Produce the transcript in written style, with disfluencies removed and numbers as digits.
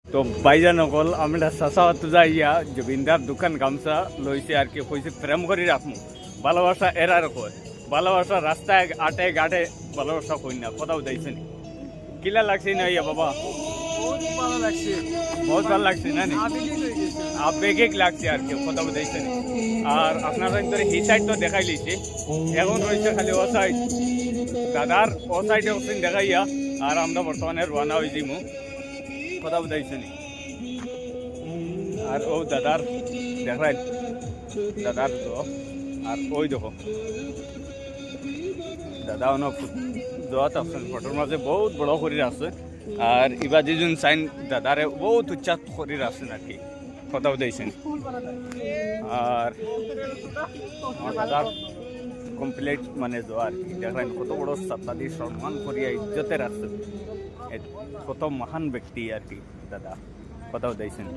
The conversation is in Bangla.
তো বাইজান নকল আমরা চাষাওয়াত যাইয়া জুবিনদার দোকান গামছা লইছে আর কি কইছে প্রেম করি রাখমু ভালোবাসা এরার কয় ভালোবাসা রাস্তায় আটে ঘাটে ভালোবাসা কই না কোথাও যাইছে নি কিলা লাগছে না ইয়া বাবা বহুত ভালো লাগছে বহুত ভালো লাগছে না নি আবেগিক হয়ে গেছে আবেগিক লাগছে আর কি কোথাও যাইছে নি আর আপনারা ধরে এই সাইড তো দেখাই লইছে এখন রয়েছে খালি ও সাইড দাদার ও সাইডে ওখানে দেখাইয়া আর আমরা বর্তমানে রওনা হয়ে যাইমু কোথাও যাইছে নি আর ও দাদার দেখাই দাদার তো আর ওই দেখো দাদা অন দোয়াত আছেন ফটোর মাঝে বহুত বড় শরীর আছে আর ইবা যেজন চাইন দাদারে বহুত উচ্চাত শরীর আছেন আর কি কোথাও দিয়েছেন আর আমার দাদার কমপ্লিট মানে দোয়া আর কি দেখেন কত বড় সত্তা দিয়ে সম্মান করিয়া ইজ্জতের আছে কত মহান ব্যক্তি আর কি দাদা কোথাও দিয়েছেন